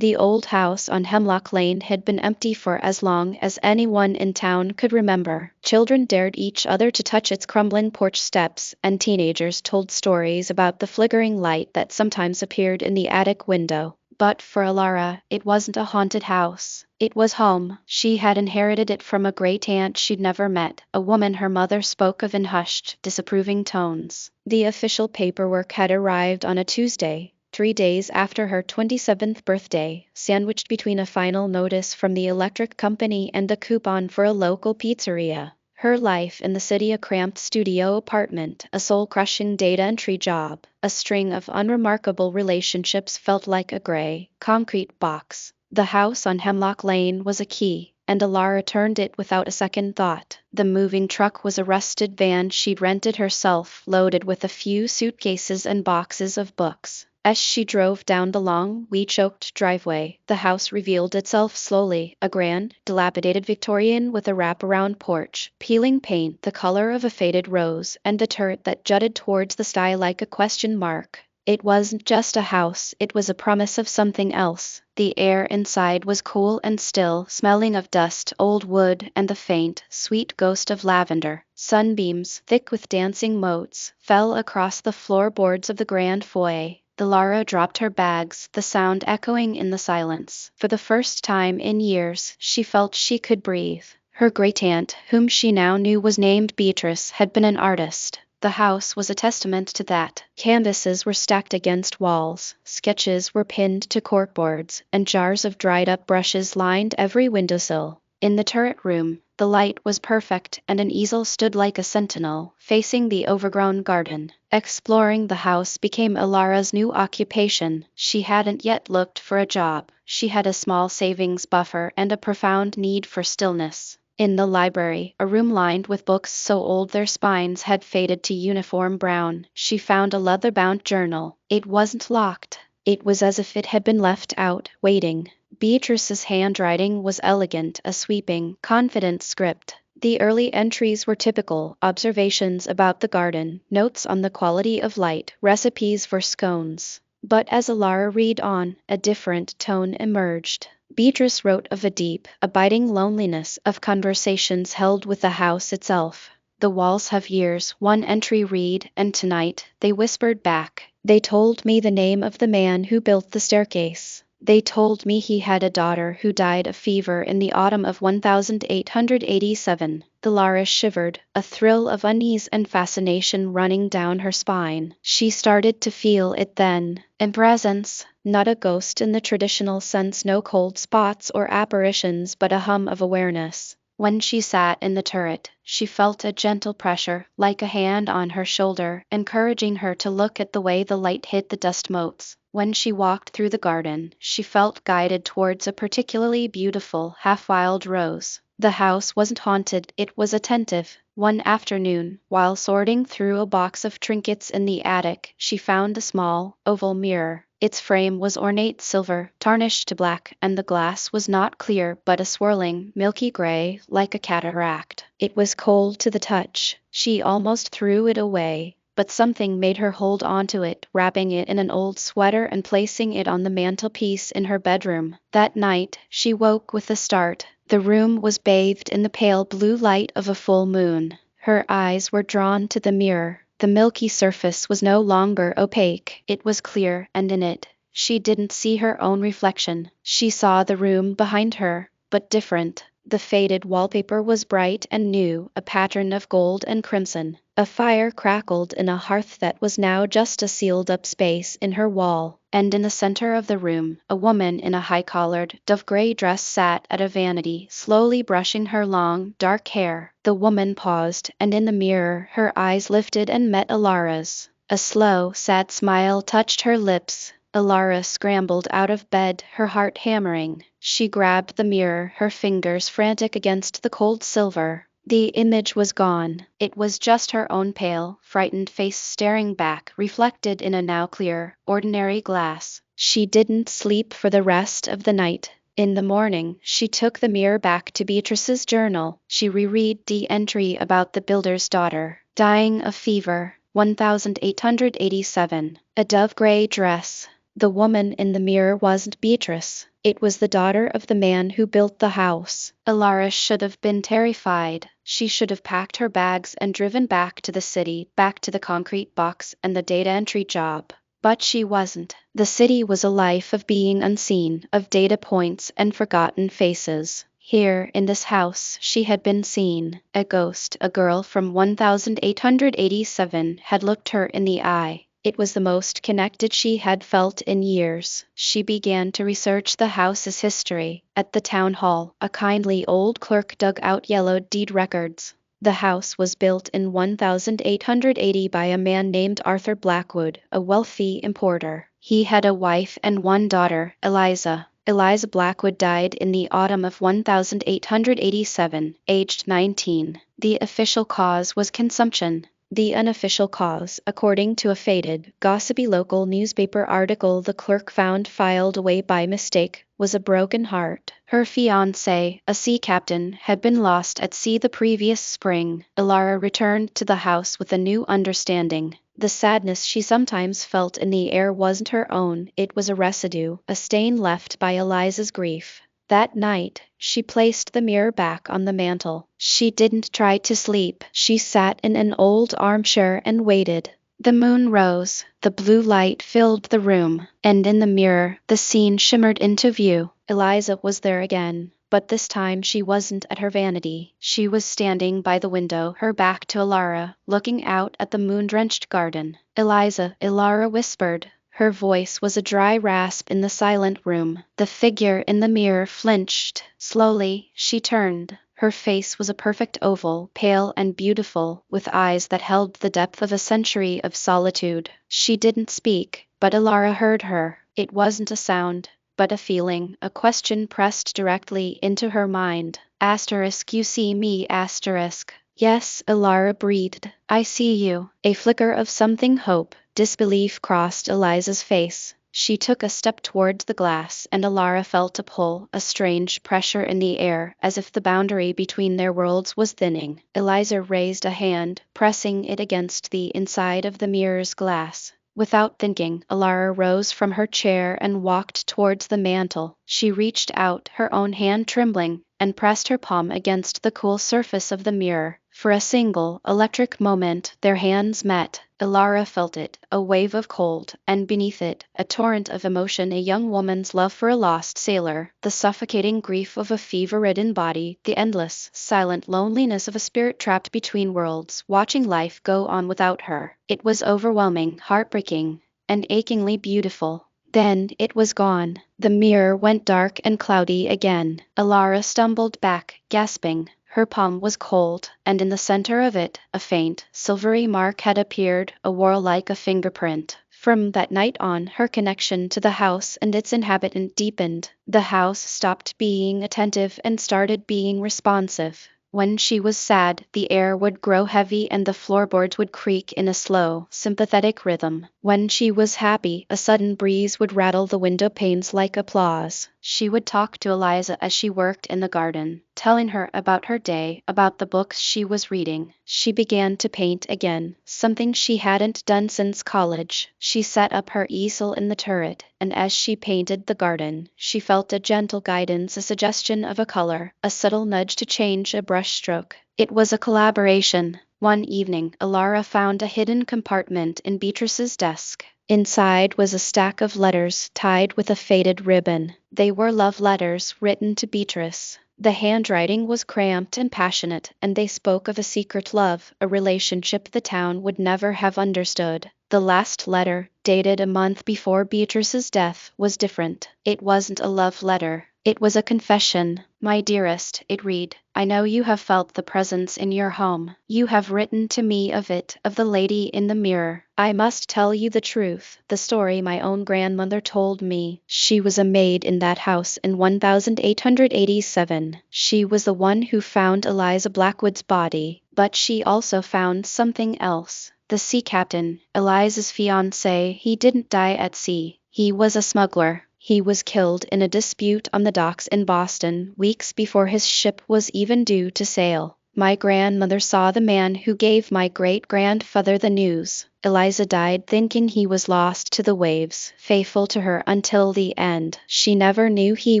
The old house on Hemlock Lane had been empty for as long as anyone in town could remember. Children dared each other to touch its crumbling porch steps, and teenagers told stories about the flickering light that sometimes appeared in the attic window. But for Elara, it wasn't a haunted house. It was home. She had inherited it from a great aunt she'd never met, a woman her mother spoke of in hushed, disapproving tones. The official paperwork had arrived on a Tuesday, 3 days after her 27th birthday, sandwiched between a final notice from the electric company and a coupon for a local pizzeria. Her life in the city, a cramped studio apartment, a soul-crushing data entry job, a string of unremarkable relationships, felt like a gray, concrete box. The house on Hemlock Lane was a key, and Elara turned it without a second thought. The moving truck was a rusted van she'd rented herself, loaded with a few suitcases and boxes of books. As she drove down the long, weed-choked driveway, the house revealed itself slowly, a grand, dilapidated Victorian with a wraparound porch, peeling paint the color of a faded rose, and a turret that jutted towards the sky like a question mark. It wasn't just a house, it was a promise of something else. The air inside was cool and still, smelling of dust, old wood, and the faint, sweet ghost of lavender. Sunbeams, thick with dancing motes, fell across the floorboards of the grand foyer. Elara dropped her bags, the sound echoing in the silence. For the first time in years, she felt she could breathe. Her great-aunt, whom she now knew was named Beatrice, had been an artist. The house was a testament to that. Canvases were stacked against walls, sketches were pinned to corkboards, and jars of dried-up brushes lined every windowsill. In the turret room, the light was perfect, and an easel stood like a sentinel, facing the overgrown garden. Exploring the house became Elara's new occupation. She hadn't yet looked for a job. She had a small savings buffer and a profound need for stillness. In the library, a room lined with books so old their spines had faded to uniform brown, she found a leather-bound journal. It wasn't locked. It was as if it had been left out, waiting. Beatrice's handwriting was elegant, a sweeping, confident script. The early entries were typical: observations about the garden, notes on the quality of light, recipes for scones. But as Elara read on, a different tone emerged. Beatrice wrote of a deep, abiding loneliness, of conversations held with the house itself. "The walls have years," one entry read, "and tonight, they whispered back. They told me the name of the man who built the staircase. They told me he had a daughter who died of fever in the autumn of 1887. Elara shivered, a thrill of unease and fascination running down her spine. She started to feel it then. A presence, not a ghost in the traditional sense, no cold spots or apparitions, but a hum of awareness. When she sat in the turret, she felt a gentle pressure, like a hand on her shoulder, encouraging her to look at the way the light hit the dust motes. When she walked through the garden, she felt guided towards a particularly beautiful, half-wild rose. The house wasn't haunted, it was attentive. One afternoon, while sorting through a box of trinkets in the attic, she found a small, oval mirror. Its frame was ornate silver, tarnished to black, and the glass was not clear but a swirling, milky gray, like a cataract. It was cold to the touch. She almost threw it away. But something made her hold onto it, wrapping it in an old sweater and placing it on the mantelpiece in her bedroom. That night, she woke with a start. The room was bathed in the pale blue light of a full moon. Her eyes were drawn to the mirror. The milky surface was no longer opaque. It was clear, and in it, she didn't see her own reflection. She saw the room behind her, but different. The faded wallpaper was bright and new, a pattern of gold and crimson. A fire crackled in a hearth that was now just a sealed-up space in her wall, and in the center of the room, a woman in a high-collared, dove-gray dress sat at a vanity, slowly brushing her long, dark hair. The woman paused, and in the mirror, her eyes lifted and met Elara's. A slow, sad smile touched her lips. Elara scrambled out of bed, her heart hammering. She grabbed the mirror, her fingers frantic against the cold silver. The image was gone. It was just her own pale, frightened face staring back, reflected in a now clear, ordinary glass. She didn't sleep for the rest of the night. In the morning, she took the mirror back to Beatrice's journal. She reread the entry about the builder's daughter, dying of fever, 1887. A dove-gray dress, The woman in the mirror wasn't Beatrice. It was the daughter of the man who built the house. Elara should have been terrified. She should have packed her bags and driven back to the city, back to the concrete box and the data entry job. But she wasn't. The city was a life of being unseen, of data points and forgotten faces. Here, in this house, she had been seen. A ghost, a girl from 1887, had looked her in the eye. It was the most connected she had felt in years. She began to research the house's history. At the town hall, a kindly old clerk dug out yellowed deed records. The house was built in 1880 by a man named Arthur Blackwood, a wealthy importer. He had a wife and one daughter, Eliza. Eliza Blackwood died in the autumn of 1887, aged 19. The official cause was consumption. The unofficial cause, according to a faded, gossipy local newspaper article the clerk found filed away by mistake, was a broken heart. Her fiancé, a sea captain, had been lost at sea the previous spring. Elara returned to the house with a new understanding. The sadness she sometimes felt in the air wasn't her own, it was a residue, a stain left by Eliza's grief. That night, she placed the mirror back on the mantel. She didn't try to sleep. She sat in an old armchair and waited. The moon rose, the blue light filled the room, and in the mirror, the scene shimmered into view. Eliza was there again, but this time she wasn't at her vanity. She was standing by the window, her back to Elara, looking out at the moon-drenched garden. "Eliza," Elara whispered. Her voice was a dry rasp in the silent room. The figure in the mirror flinched. Slowly, she turned. Her face was a perfect oval, pale and beautiful, with eyes that held the depth of a century of solitude. She didn't speak, but Elara heard her. It wasn't a sound, but a feeling, a question pressed directly into her mind. Asterisk, you see me, asterisk. Yes, Elara breathed. I see you. A flicker of something hope. Disbelief crossed Eliza's face. She took a step towards the glass, and Elara felt a pull, a strange pressure in the air, as if the boundary between their worlds was thinning. Eliza raised a hand, pressing it against the inside of the mirror's glass. Without thinking, Elara rose from her chair and walked towards the mantel. She reached out, her own hand trembling, and pressed her palm against the cool surface of the mirror. For a single, electric moment, their hands met. Elara felt it, a wave of cold, and beneath it, a torrent of emotion, a young woman's love for a lost sailor, the suffocating grief of a fever-ridden body, the endless, silent loneliness of a spirit trapped between worlds, watching life go on without her. It was overwhelming, heartbreaking, and achingly beautiful. Then it was gone. The mirror went dark and cloudy again. Elara stumbled back, gasping. Her palm was cold, and in the center of it, a faint, silvery mark had appeared, a whorl like a fingerprint. From that night on, her connection to the house and its inhabitant deepened. The house stopped being attentive and started being responsive. When she was sad, the air would grow heavy and the floorboards would creak in a slow, sympathetic rhythm. When she was happy, a sudden breeze would rattle the window panes like applause. She would talk to Eliza as she worked in the garden, telling her about her day, about the books she was reading. She began to paint again, something she hadn't done since college. She set up her easel in the turret, and as she painted the garden, she felt a gentle guidance, a suggestion of a color, a subtle nudge to change a brushstroke. It was a collaboration. One evening, Elara found a hidden compartment in Beatrice's desk. Inside was a stack of letters tied with a faded ribbon. They were love letters written to Beatrice. The handwriting was cramped and passionate, and they spoke of a secret love, a relationship the town would never have understood. The last letter, dated a month before Beatrice's death, was different. It wasn't a love letter. It was a confession. My dearest, it read, I know you have felt the presence in your home. You have written to me of it, of the lady in the mirror. I must tell you the truth, the story my own grandmother told me. She was a maid in that house in 1887. She was the one who found Eliza Blackwood's body, but she also found something else. The sea captain, Eliza's fiancé, he didn't die at sea. He was a smuggler. He was killed in a dispute on the docks in Boston weeks before his ship was even due to sail. My grandmother saw the man who gave my great-grandfather the news. Eliza died thinking he was lost to the waves, faithful to her until the end. She never knew he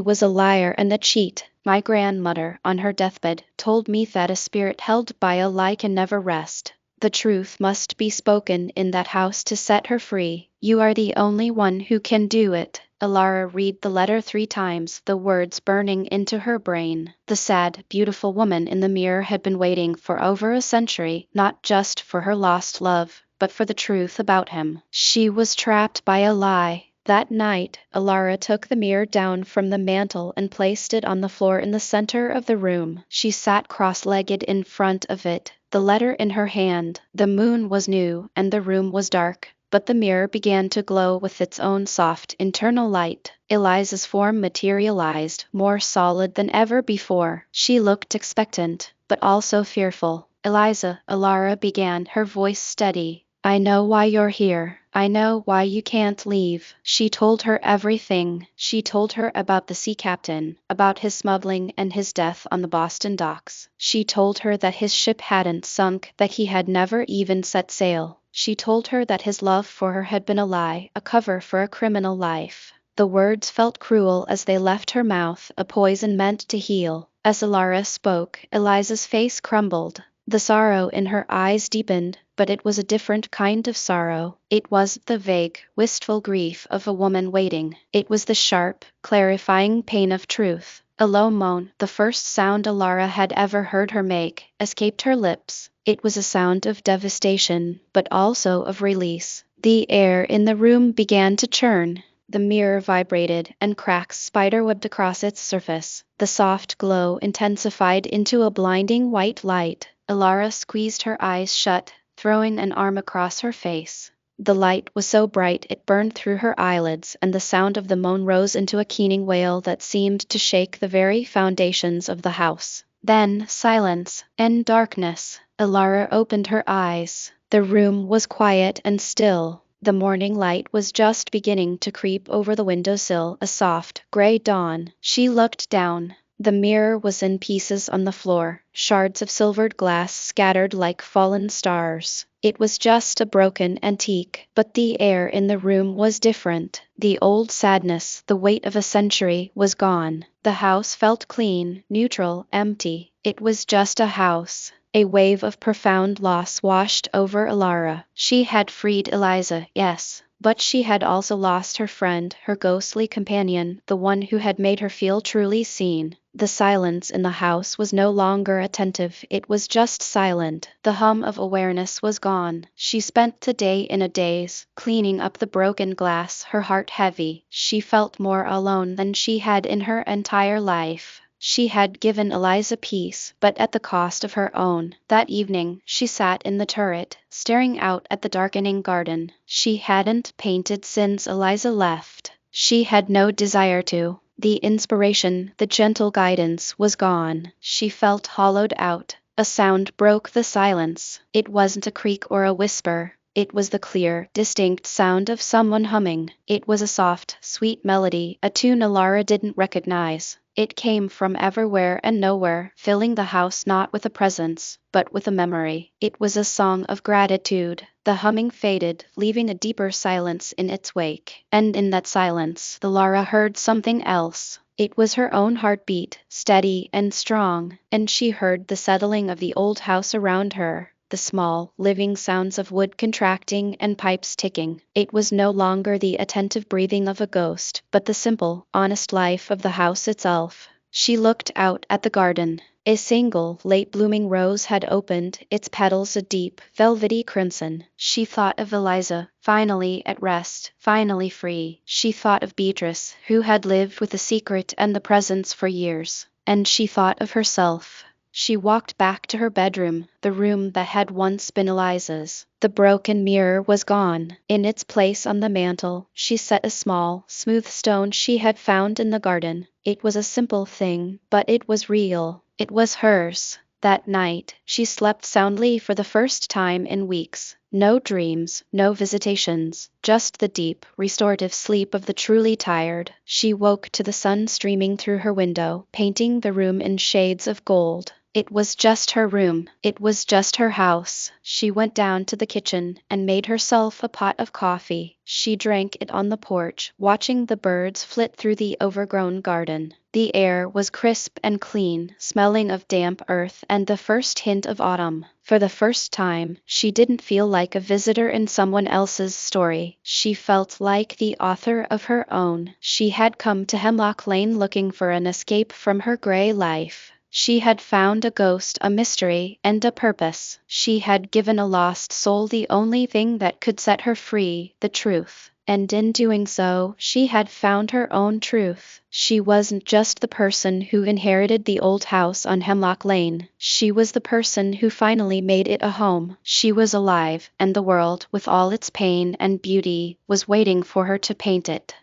was a liar and a cheat. My grandmother, on her deathbed, told me that a spirit held by a lie can never rest. The truth must be spoken in that house to set her free. You are the only one who can do it. Elara read the letter 3 times, the words burning into her brain. The sad, beautiful woman in the mirror had been waiting for over a century, not just for her lost love, but for the truth about him. She was trapped by a lie. That night, Elara took the mirror down from the mantel and placed it on the floor in the center of the room. She sat cross-legged in front of it, the letter in her hand. The moon was new, and the room was dark, but the mirror began to glow with its own soft internal light. Eliza's form materialized, more solid than ever before. She looked expectant, but also fearful. Eliza, Elara began, her voice steady. I know why you're here. I know why you can't leave. She told her everything. She told her about the sea captain, about his smuggling and his death on the Boston docks. She told her that his ship hadn't sunk, that he had never even set sail. She told her that his love for her had been a lie, a cover for a criminal life. The words felt cruel as they left her mouth, a poison meant to heal. As Elara spoke, Eliza's face crumbled. The sorrow in her eyes deepened, but it was a different kind of sorrow. It wasn't the vague, wistful grief of a woman waiting. It was the sharp, clarifying pain of truth. A low moan, the first sound Elara had ever heard her make, escaped her lips. It was a sound of devastation, but also of release. The air in the room began to churn. The mirror vibrated, and cracks spiderwebbed across its surface. The soft glow intensified into a blinding white light. Elara squeezed her eyes shut, throwing an arm across her face. The light was so bright it burned through her eyelids, and the sound of the moan rose into a keening wail that seemed to shake the very foundations of the house. Then silence and darkness. Elara opened her eyes. The room was quiet and still. The morning light was just beginning to creep over the windowsill, a soft, gray dawn. She looked down. The mirror was in pieces on the floor, shards of silvered glass scattered like fallen stars. It was just a broken antique, but the air in the room was different. The old sadness, the weight of a century, was gone. The house felt clean, neutral, empty. It was just a house. A wave of profound loss washed over Elara. She had freed Eliza, yes, but she had also lost her friend, her ghostly companion, the one who had made her feel truly seen. The silence in the house was no longer attentive, it was just silent. The hum of awareness was gone. She spent the day in a daze, cleaning up the broken glass, her heart heavy. She felt more alone than she had in her entire life. She had given Eliza peace, but at the cost of her own. That evening, she sat in the turret, staring out at the darkening garden. She hadn't painted since Eliza left. She had no desire to. The inspiration, the gentle guidance, was gone. She felt hollowed out. A sound broke the silence. It wasn't a creak or a whisper. It was the clear, distinct sound of someone humming. It was a soft, sweet melody, a tune Elara didn't recognize. It came from everywhere and nowhere, filling the house not with a presence, but with a memory. It was a song of gratitude. The humming faded, leaving a deeper silence in its wake. And in that silence, Elara heard something else. It was her own heartbeat, steady and strong, and she heard the settling of the old house around her. The small, living sounds of wood contracting and pipes ticking. It was no longer the attentive breathing of a ghost, but the simple, honest life of the house itself. She looked out at the garden. A single, late-blooming rose had opened, its petals a deep, velvety crimson. She thought of Eliza, finally at rest, finally free. She thought of Beatrice, who had lived with the secret and the presence for years. And she thought of herself. She walked back to her bedroom, the room that had once been Eliza's. The broken mirror was gone. In its place on the mantel, she set a small, smooth stone she had found in the garden. It was a simple thing, but it was real. It was hers. That night, she slept soundly for the first time in weeks. No dreams, no visitations, just the deep, restorative sleep of the truly tired. She woke to the sun streaming through her window, painting the room in shades of gold. It was just her room. It was just her house. She went down to the kitchen and made herself a pot of coffee. She drank it on the porch, watching the birds flit through the overgrown garden. The air was crisp and clean, smelling of damp earth and the first hint of autumn. For the first time, she didn't feel like a visitor in someone else's story. She felt like the author of her own. She had come to Hemlock Lane looking for an escape from her gray life. She had found a ghost, a mystery, and a purpose. She had given a lost soul the only thing that could set her free, the truth. And in doing so, she had found her own truth. She wasn't just the person who inherited the old house on Hemlock Lane. She was the person who finally made it a home. She was alive, and the world, with all its pain and beauty, was waiting for her to paint it.